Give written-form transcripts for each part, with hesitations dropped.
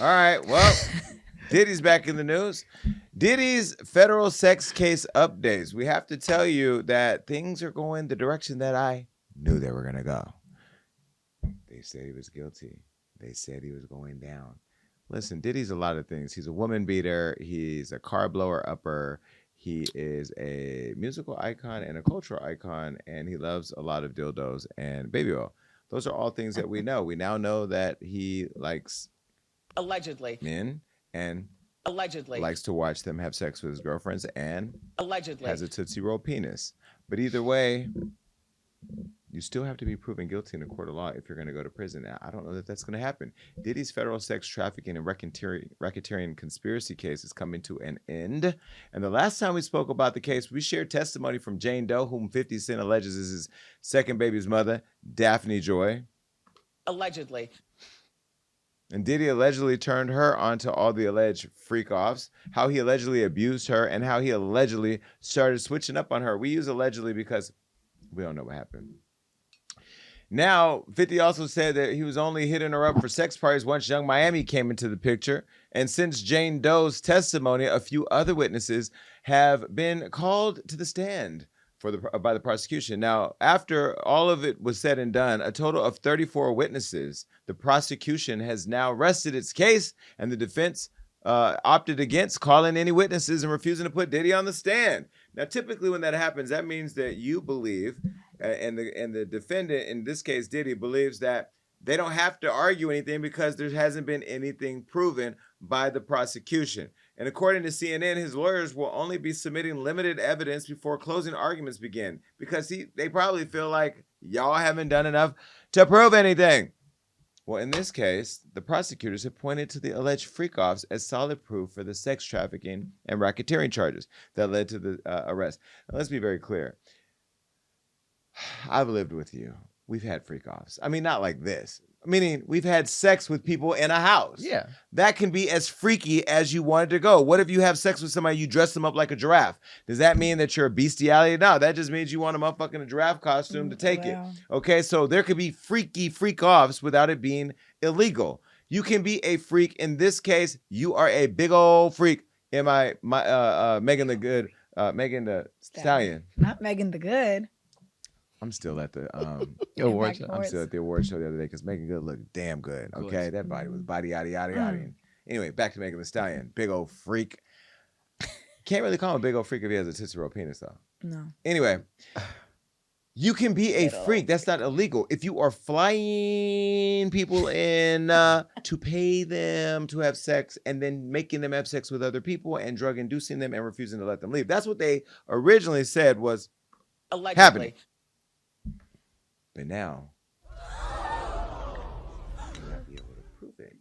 All right. Well, Diddy's back in the news. Diddy's federal sex case updates. We have to tell you that things are going the direction that I knew they were going to go. They said he was guilty. They said he was going down. Listen, Diddy's a lot of things. He's a woman beater. He's a car blower upper. He is a musical icon and a cultural icon, and he loves a lot of dildos and baby oil. Those are all things that we know. We now know that he likes Allegedly. men and Allegedly. likes to watch them have sex with his girlfriends and Allegedly. has a Tootsie Roll penis. But either way, you still have to be proven guilty in a court of law if you're going to go to prison. Now, I don't know that that's going to happen. Diddy's federal sex trafficking and racketeering conspiracy case is coming to an end. And the last time we spoke about the case, we shared testimony from Jane Doe, whom 50 Cent alleges is his second baby's mother, Daphne Joy. Allegedly. And Diddy allegedly turned her onto all the alleged freak-offs, how he allegedly abused her, and how he allegedly started switching up on her. We use allegedly because we don't know what happened. Now, 50 also said that he was only hitting her up for sex parties once Young Miami came into the picture. And since Jane Doe's testimony, a few other witnesses have been called to the stand by the prosecution. Now, after all of it was said and done, a total of 34 witnesses, the prosecution has now rested its case, and the defense opted against calling any witnesses and refusing to put Diddy on the stand. Now, typically when that happens, that means that you believe, and the defendant, in this case Diddy, believes that they don't have to argue anything because there hasn't been anything proven by the prosecution. And according to CNN, his lawyers will only be submitting limited evidence before closing arguments begin because they probably feel like y'all haven't done enough to prove anything. Well, in this case, the prosecutors have pointed to the alleged freak-offs as solid proof for the sex trafficking and racketeering charges that led to the arrest. Now, let's be very clear. I've lived with you. We've had freak-offs. I mean, not like this. Meaning, we've had sex with people in a house. Yeah. That can be as freaky as you wanted to go. What if you have sex with somebody, you dress them up like a giraffe? Does that mean that you're a bestiality? No, that just means you want a motherfucking a giraffe costume to take it. Okay, so there could be freaky freak-offs without it being illegal. You can be a freak. In this case, you are a big old freak. Am I Megan the Stallion? Not Megan the Good. I'm still at the Award show. I'm still at the award show the other day because Megan Good looked damn good. Okay, that body was body yada yada yada. Anyway, back to Megan Thee Stallion, big old freak. Can't really call him a big old freak if he has a Tootsie Roll penis though. No. Anyway, you can be a freak. That's not illegal. If you are flying people in to pay them to have sex and then making them have sex with other people and drug inducing them and refusing to let them leave. That's what they originally said was Allegedly. happening. But now, you'll not be able to prove it.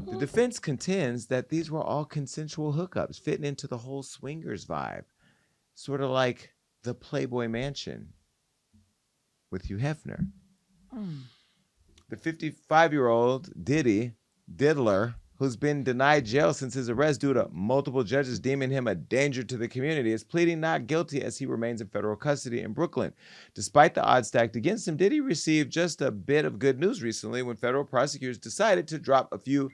The defense contends that these were all consensual hookups, fitting into the whole swingers vibe. Sort of like the Playboy Mansion with Hugh Hefner. The 55-year-old Diddy Diddler, who's been denied jail since his arrest due to multiple judges deeming him a danger to the community, is pleading not guilty as he remains in federal custody in Brooklyn. Despite the odds stacked against him, Diddy received just a bit of good news recently when federal prosecutors decided to drop a few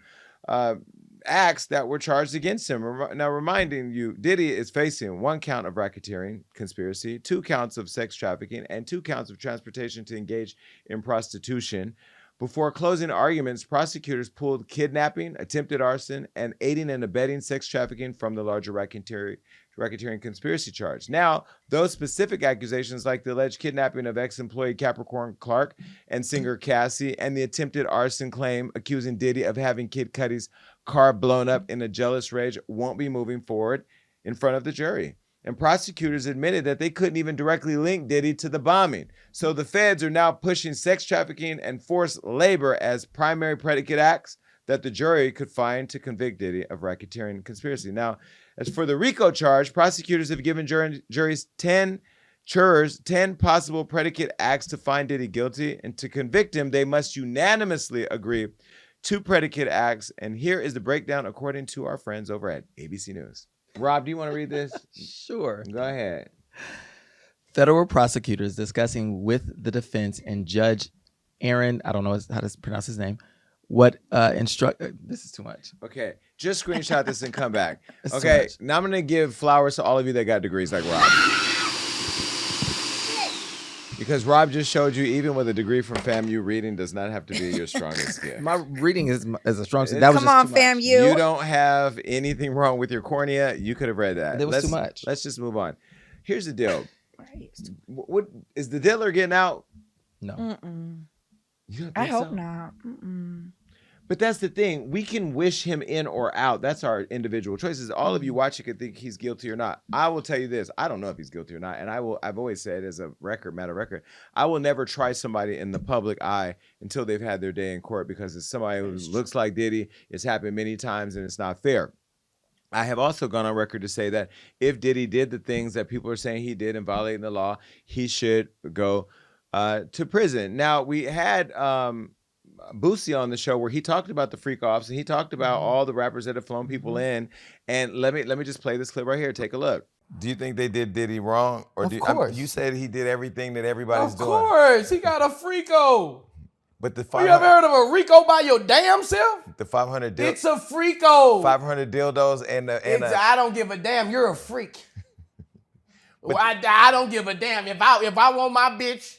acts that were charged against him. Now, reminding you, Diddy is facing 1 count of racketeering conspiracy, 2 counts of sex trafficking, and 2 counts of transportation to engage in prostitution. Before closing arguments, prosecutors pulled kidnapping, attempted arson, and aiding and abetting sex trafficking from the larger racketeering conspiracy charge. Now, those specific accusations, like the alleged kidnapping of ex-employee Capricorn Clark and singer Cassie, and the attempted arson claim accusing Diddy of having Kid Cudi's car blown up in a jealous rage, won't be moving forward in front of the jury. And prosecutors admitted that they couldn't even directly link Diddy to the bombing. So the feds are now pushing sex trafficking and forced labor as primary predicate acts that the jury could find to convict Diddy of racketeering conspiracy. Now, as for the RICO charge, prosecutors have given juries 10 possible predicate acts to find Diddy guilty. And to convict him, they must unanimously agree to predicate acts. And here is the breakdown according to our friends over at ABC News. Rob, do you want to read this? Sure. Go ahead. Federal prosecutors discussing with the defense and Judge Aaron, I don't know how to pronounce his name, what this is too much. Okay, just screenshot this and come back. It's too Okay, much. now I'm gonna give flowers to all of you that got degrees like Rob. Because Rob just showed you, even with a degree from FAMU, reading does not have to be your strongest skill. My reading is a strong suit. That was Come on, just too much. FAMU. You don't have anything wrong with your cornea. You could have read that. That was too much. Let's just move on. Here's the deal. Right. What is the diddler getting out? No. Mm-mm. You don't I think hope so? not. Mm-mm. But that's the thing. We can wish him in or out. That's our individual choices. All of you watching could think he's guilty or not. I will tell you this. I don't know if he's guilty or not. And I've always said, as a matter of record, I will never try somebody in the public eye until they've had their day in court, because it's somebody who looks like Diddy. It's happened many times and it's not fair. I have also gone on record to say that if Diddy did the things that people are saying he did and violating the law, he should go to prison. Now, we had Boosie on the show where he talked about the freak offs and he talked about all the rappers that have flown people in. And let me just play this clip right here. Take a look. Do you think they did Diddy wrong? Or Of course. you said he did everything that everybody's Of doing. course, he got a freako. But the You ever 500, heard of a Rico by your damn self? the 500 It's a freako. 500 dildos and I don't give a damn. You're a freak. I don't give a damn. If I want my bitch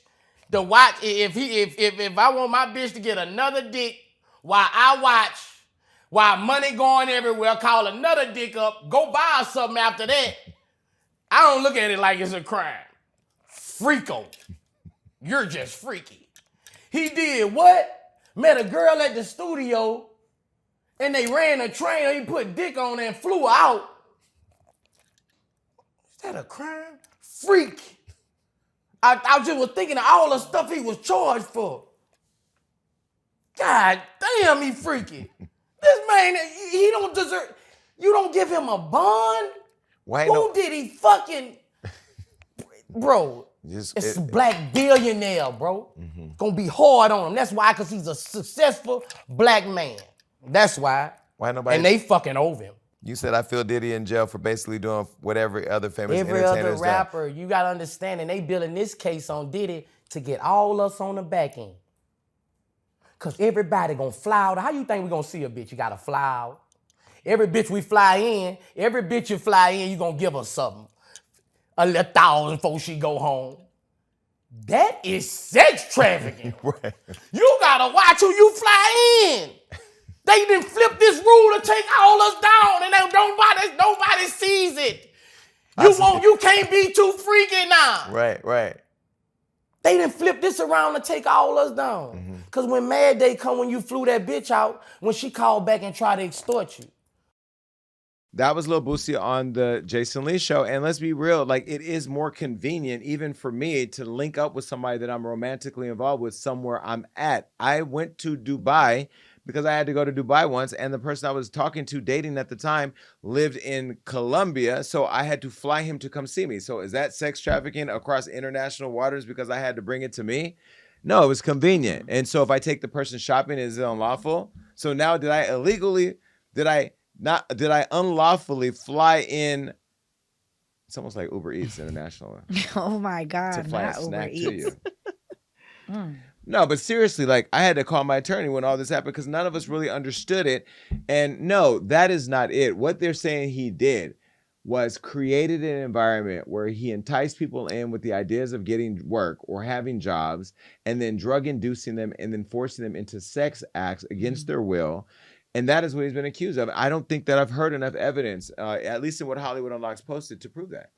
to watch, if I want my bitch to get another dick while I watch, while money going everywhere, call another dick up, go buy her something after that. I don't look at it like it's a crime. Freako. You're just freaky. He did what? Met a girl at the studio and they ran a train. He put dick on her and flew her out. Is that a crime? Freak. I just was thinking of all the stuff he was charged for. God damn, he freaky. This man, he don't deserve. You don't give him a bond? Why Who did he fucking... Bro, it's a black billionaire, bro. It's gonna be hard on him. That's why, because he's a successful black man. That's why. Why nobody? And they fucking over him. You said I feel Diddy in jail for basically doing what every other famous Every entertainer other has rapper, you gotta understand, and they building this case on Diddy to get all us on the back end. Cause everybody gonna fly out. How you think we gonna see a bitch? You gotta fly out. Every bitch we fly in, every bitch you fly in, you gonna give her something. A little 1,000 before she go home. That is sex trafficking. Right. You gotta watch who you fly in. They didn't flip this rule to take all us down, and nobody sees it. You can't be too freaky now. Right. They didn't flip this around to take all us down. Cause when Mad Day come, when you flew that bitch out, when she called back and tried to extort you. That was Lil Boosie on the Jason Lee show. And let's be real, like, it is more convenient, even for me, to link up with somebody that I'm romantically involved with somewhere I'm at. I went to Dubai because I had to go to Dubai once, and the person I was talking to, dating at the time, lived in Colombia, so I had to fly him to come see me. So is that sex trafficking across international waters because I had to bring it to me? No, it was convenient. And so if I take the person shopping, is it unlawful? So now did I unlawfully fly in? It's almost like Uber Eats International. Oh my To God, fly a not Uber snack to Eats. you. No, but seriously, like, I had to call my attorney when all this happened because none of us really understood it. And no, that is not it. What they're saying he did was created an environment where he enticed people in with the ideas of getting work or having jobs, and then drug inducing them and then forcing them into sex acts against their will. And that is what he's been accused of. I don't think that I've heard enough evidence, at least in what Hollywood Unlocked posted, to prove that.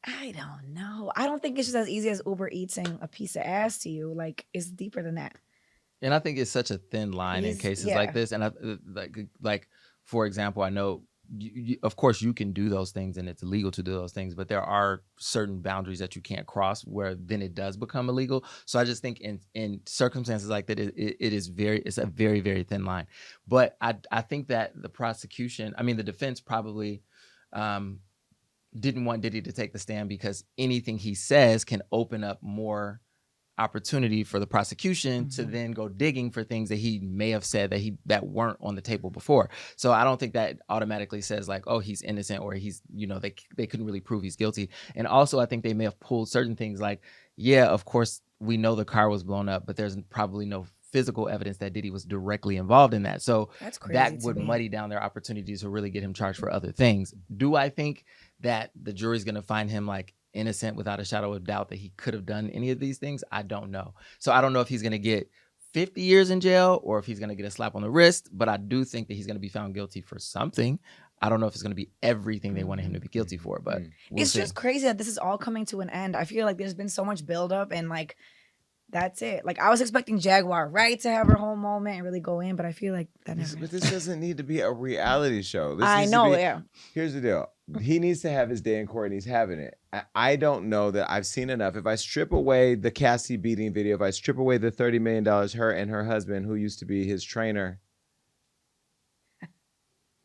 I don't know. I don't think it's just as easy as Uber eating a piece of ass to you. Like, it's deeper than that. And I think it's such a thin line in cases like this. And like for example, I know, of course, you can do those things and it's illegal to do those things, but there are certain boundaries that you can't cross where then it does become illegal. So I just think in circumstances like that, it's a very, very thin line. But I think that the defense probably didn't want Diddy to take the stand because anything he says can open up more opportunity for the prosecution to then go digging for things that he may have said that weren't on the table before. So I don't think that automatically says like, oh, he's innocent, or he's, they couldn't really prove he's guilty. And also I think they may have pulled certain things like, yeah, of course we know the car was blown up, but there's probably no physical evidence that Diddy was directly involved in that. So That's crazy that to would me. muddy down their opportunities to really get him charged for other things. Do I think that the jury's going to find him like innocent without a shadow of doubt that he could have done any of these things? I don't know. So I don't know if he's going to get 50 years in jail or if he's going to get a slap on the wrist, but I do think that he's going to be found guilty for something. I don't know if it's going to be everything they wanted him to be guilty for, but we'll It's see. just crazy that this is all coming to an end. I feel like there's been so much buildup and like, that's it. Like I was expecting Jaguar Wright to have her whole moment and really go in, but I feel like that never. But this doesn't need to be a reality show. This I needs to know, be- yeah. Here's the deal. He needs to have his day in court and he's having it. I don't know that I've seen enough. If I strip away the Cassie beating video, if I strip away the $30 million her and her husband, who used to be his trainer,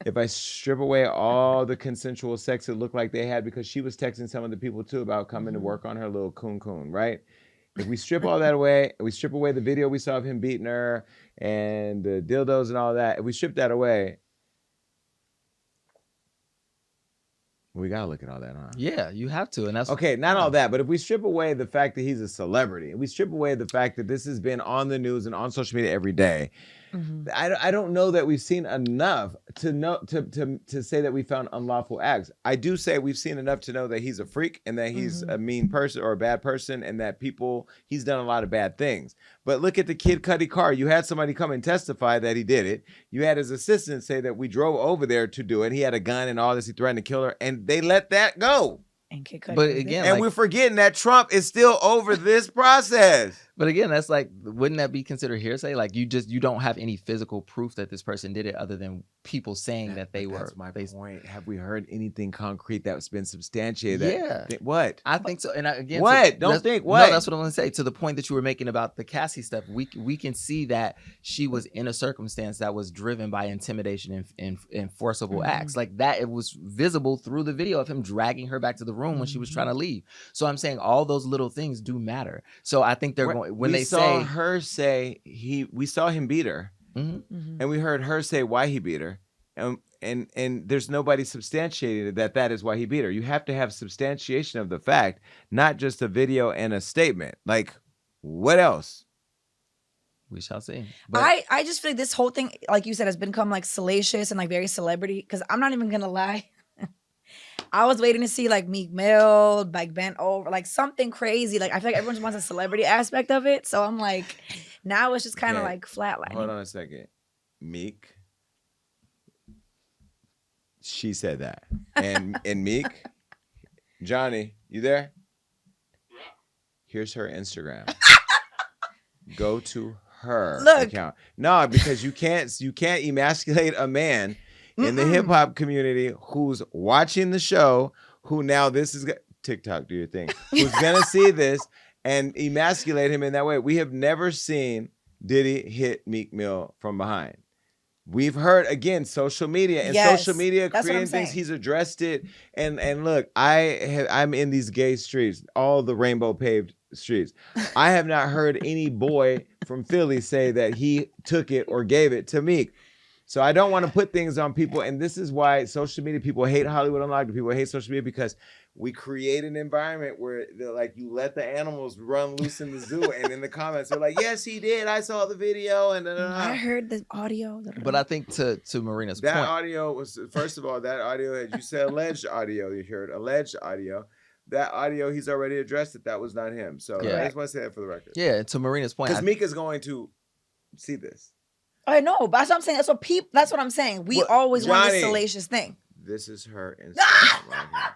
if I strip away all the consensual sex it looked like they had, because she was texting some of the people too about coming to work on her little coon, right? If we strip all that away, we strip away the video we saw of him beating her and the dildos and all that, if we strip that away, we gotta look at all that, huh? Yeah, you have to. And that's Okay, not all that, but if we strip away the fact that he's a celebrity, if we strip away the fact that this has been on the news and on social media every day, I don't know that we've seen enough to know to say that we found unlawful acts. I do say we've seen enough to know that he's a freak and that he's a mean person or a bad person and that he's done a lot of bad things. But look at the Kid Cudi car. You had somebody come and testify that he did it. You had his assistant say that we drove over there to do it. He had a gun and all this. He threatened to kill her, and they let that go. And Kid Cudi But was again, there. And we're forgetting that Trump is still over this process. But again, that's like, wouldn't that be considered hearsay? Like you don't have any physical proof that this person did it other than people saying that they were. That's my point. Have we heard anything concrete that's been substantiated? Yeah. What? I think so. And again, What? Don't that's- think No, what? that's what I'm going to say. To the point that you were making about the Cassie stuff, we can see that she was in a circumstance that was driven by intimidation and forcible acts like that. It was visible through the video of him dragging her back to the room when she was trying to leave. So I'm saying all those little things do matter. So I think they're going when we they saw say her say we saw him beat her, and we heard her say why he beat her, and there's nobody substantiated that is why he beat her. You have to have substantiation of the fact, not just a video and a statement. Like, what else? we shall see. But I just feel like this whole thing, like you said, has become like salacious and like very celebrity. Because I'm not even gonna lie, I was waiting to see like Meek Mill, like bent over, like something crazy. Like I feel like everyone wants a celebrity aspect of it. So I'm like, now it's just kind of Okay, like flatlining. Hold on a second. Meek. She said that. And Meek, Johnny, you there? Here's her Instagram. Go to her Look. account. No, because you can't emasculate a man in the hip hop community who's watching the show, who now TikTok, do your thing, who's gonna see this and emasculate him in that way. We have never seen Diddy hit Meek Mill from behind. We've heard, again, social media and Yes, social media that's what I'm creating things. saying. He's addressed it. And look, I'm in these gay streets, all the rainbow paved streets. I have not heard any boy from Philly say that he took it or gave it to Meek. So I don't want to put things on people. And this is why social media, people hate Hollywood Unlocked. People hate social media because we create an environment where they're like, you let the animals run loose in the zoo. And in the comments, they're like, yes, he did. I saw the video. And I heard the audio. But I think to Marina's that point, audio was, first of all, that audio, you said alleged audio, you heard alleged audio. That audio, he's already addressed it. That was not him. So Yeah. I just want to say that for the record. yeah, to Marina's point, Because Meek is going to see this. I know, but that's what I'm saying. That's what I'm saying. We What- always want this Johnny. salacious thing. This is her Instagram right here.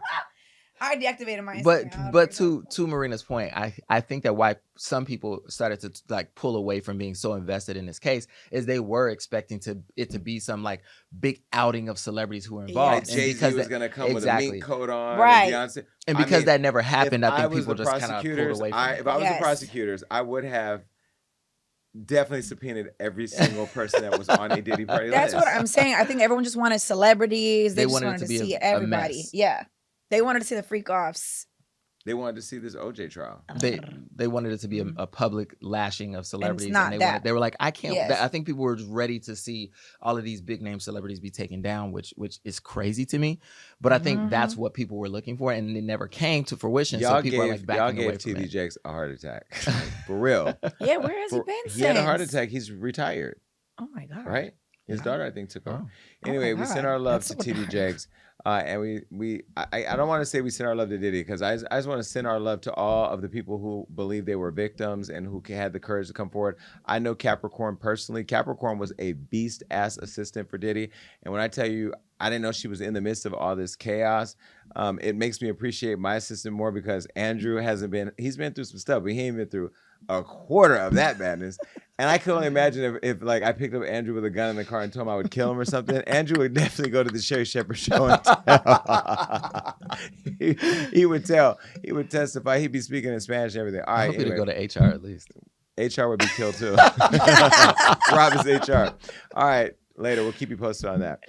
I deactivated my Instagram. but to Marina's point, I think that why some people started to like pull away from being so invested in this case is they were expecting it to be some like big outing of celebrities who were involved. Like Jay-Z was going to come with a mink coat on. Right. And Beyonce. And because that never happened, if I think was people the just kind of pulled prosecutors, away from it. If I was Yes. the prosecutors, I would have definitely subpoenaed every single person that was on a Diddy party That's list. what I'm saying. I think everyone just wanted celebrities. They just wanted it wanted to to be see a everybody. mess. Yeah. They wanted to see the freak offs. They wanted to see this OJ trial. They wanted it to be a public lashing of celebrities, not that. they were like, I can't. Yes. I think people were just ready to see all of these big name celebrities be taken down, which is crazy to me. But I think that's what people were looking for, and it never came to fruition. Y'all so people are like backing away gave from TD it. Jakes a heart attack. For real. Yeah, where has he been since? He had a heart attack. He's retired. Oh my God. Right? His daughter, I think, took over. Oh. Anyway, we God. send our love That's to so TD Jakes. And I don't want to say we send our love to Diddy, because I just want to send our love to all of the people who believe they were victims and who had the courage to come forward. I know Capricorn personally. Capricorn was a beast-ass assistant for Diddy. And when I tell you, I didn't know she was in the midst of all this chaos. It makes me appreciate my assistant more, because Andrew he's been through some stuff, but he ain't been through a quarter of that madness. And I could only imagine if like I picked up Andrew with a gun in the car and told him I would kill him or something. Andrew would definitely go to the Sherry Shepherd show and tell. he would tell. He would testify. He'd be speaking in Spanish and everything. All I right, hope anyway. to go to HR at least. HR would be killed too. Rob is HR. All right, later. We'll keep you posted on that.